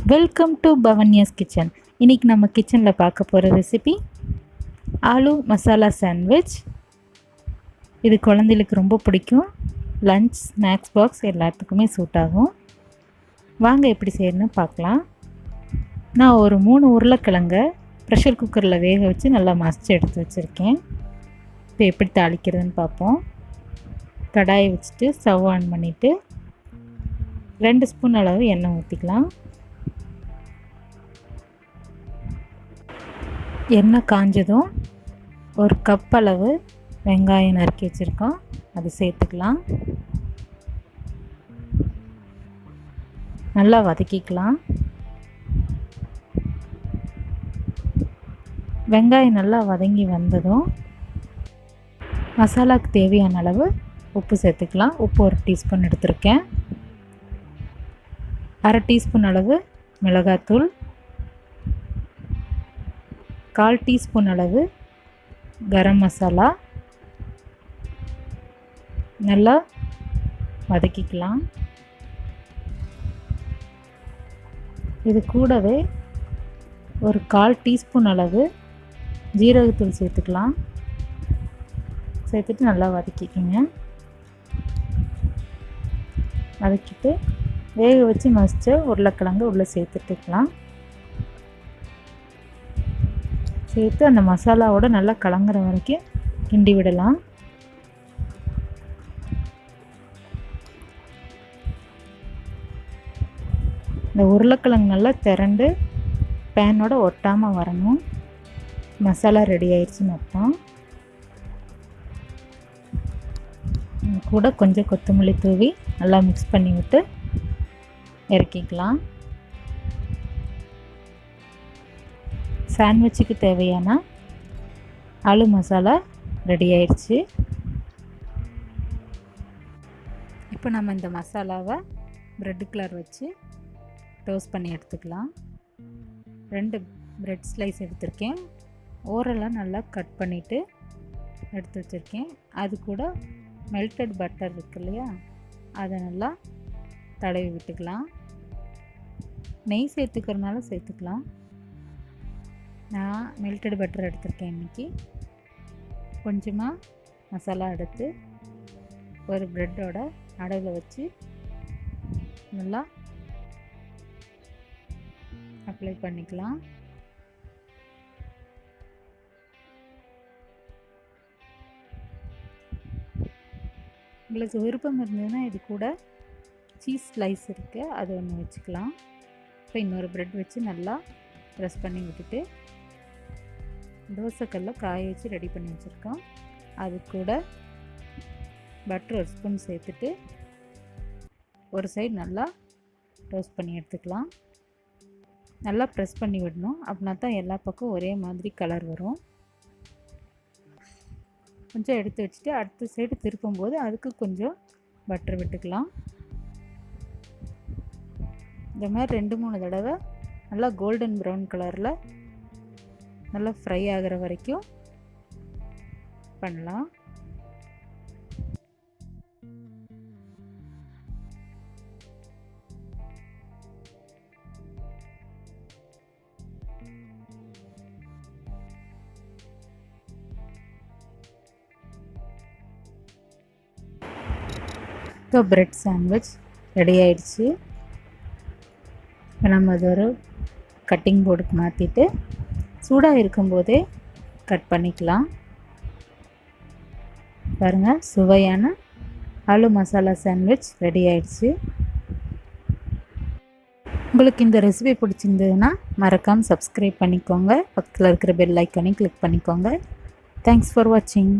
Welcome to பவன்யாஸ் kitchen. இன்றைக்கி நம்ம கிச்சனில் பார்க்க போகிற ரெசிபி ஆலு மசாலா சாண்ட்விச். இது குழந்தைகளுக்கு ரொம்ப பிடிக்கும். லஞ்ச் ஸ்நாக்ஸ் பாக்ஸ் எல்லாத்துக்குமே சூட் ஆகும். வாங்க எப்படி செய்யணும்னு பார்க்கலாம். நான் ஒரு 3 உருளைக்கிழங்கை ப்ரெஷர் குக்கரில் வேக வச்சு நல்லா மசித்து எடுத்து வச்சுருக்கேன். இப்போ எப்படி தாளிக்கிறதுன்னு பார்ப்போம். கடாயை வச்சுட்டு ஸ்டவ் ஆன் பண்ணிவிட்டு 2 ஸ்பூன் அளவு எண்ணெய் ஊற்றிக்கலாம். எண்ணெய் காஞ்சதும் 1 கப் அளவு வெங்காயம் நறுக்கி வச்சுருக்கோம், அது சேர்த்துக்கலாம். நல்லா வதக்கிக்கலாம். வெங்காயம் நல்லா வதங்கி வந்ததும் மசாலாவுக்கு தேவையான அளவு உப்பு சேர்த்துக்கலாம். உப்பு 1 டீஸ்பூன் எடுத்திருக்கேன். 1/2 டீஸ்பூன் அளவு மிளகாத்தூள், 1/4 டீஸ்பூன் அளவு கரம் மசாலா. நல்லா வதக்கிக்கலாம். இது கூடவே 1/4 டீஸ்பூன் அளவு ஜீரகத்தூள் சேர்த்துக்கலாம். சேர்த்துட்டு நல்லா வதக்கிக்கோங்க. வதக்கிட்டு வேக வச்சு மசித்த உருளைக்கிழங்கு உள்ளே சேர்த்துட்டுக்கலாம். சேர்த்து அந்த மசாலாவோட நல்லா கலங்குற வரைக்கும் கிண்டி விடலாம். இந்த உருளைக்கிழங்கு நல்லா திரண்டு பேனோட ஒட்டாமல் வரணும். மசாலா ரெடி ஆயிடுச்சுன்னு அர்த்தம். கூட கொஞ்சம் கொத்தமல்லி தூவி நல்லா மிக்ஸ் பண்ணி விட்டு இறக்கிக்கலாம். சாண்ட்விச்சுக்கு தேவையான ஆலு மசாலா ரெடி ஆயிடுச்சு. இப்போ நம்ம இந்த மசாலாவை ப்ரெட் கலர் வச்சு டோஸ்ட் பண்ணி எடுத்துக்கலாம். 2 ப்ரெட் ஸ்லைஸ் எடுத்திருக்கேன். ஓரெல்லாம் நல்லா கட் பண்ணிவிட்டு எடுத்து வச்சுருக்கேன். அது கூட மெல்டட் பட்டர் இருக்கு இல்லையா, அதை நல்லா தடவி விட்டுக்கலாம். நெய் சேர்த்துக்கிறதுனால சேர்த்துக்கலாம். நான் மெல்டட் பட்டர் எடுத்திருக்கேன். இன்றைக்கி கொஞ்சமாக மசாலா எடுத்து ஒரு ப்ரெட்டோட அடவில் வச்சு நல்லா அப்ளை பண்ணிக்கலாம். உங்களுக்கு விருப்பம் இருந்ததுன்னா இது கூட சீஸ் ஸ்லைஸ் இருக்குது, அது ஒன்று வச்சுக்கலாம். இப்போ இன்னொரு ப்ரெட் வச்சு நல்லா ப்ரெஸ் பண்ணி விட்டுட்டு தோசைக்கல்ல காய வச்சு ரெடி பண்ணி வச்சுருக்கோம். அது கூட பட்டர் 1 ஸ்பூன் சேர்த்துட்டு ஒரு சைடு நல்லா டோஸ்ட் பண்ணி எடுத்துக்கலாம். நல்லா ப்ரெஸ் பண்ணி விடணும். அப்படின்னா தான் எல்லா பக்கம் ஒரே மாதிரி கலர் வரும். கொஞ்சம் எடுத்து வச்சுட்டு அடுத்த சைடு திருப்பும்போது அதுக்கு கொஞ்சம் பட்டர் விட்டுக்கலாம். இந்த மாதிரி 2-3 தடவை நல்லா கோல்டன் ப்ரௌன் கலரில் நல்லா ஃப்ரை ஆகிற வரைக்கும் பண்ணலாம். இப்போ ப்ரெட் சாண்ட்விச் ரெடி ஆயிடுச்சு. இப்போ நம்ம அது ஒரு கட்டிங் போர்டுக்கு மாற்றிட்டு சூடாக இருக்கும்போதே கட் பண்ணிக்கலாம். பாருங்கள், சுவையான ஆலு மசாலா சாண்ட்விச் ரெடி ஆயிடுச்சு. உங்களுக்கு இந்த ரெசிபி பிடிச்சிருந்ததுன்னா மறக்காமல் சப்ஸ்கிரைப் பண்ணிக்கோங்க. பக்கத்தில் இருக்கிற பெல் ஐக்கானையும் கிளிக் பண்ணிக்கோங்க. தேங்க்ஸ் ஃபார் வாட்சிங்.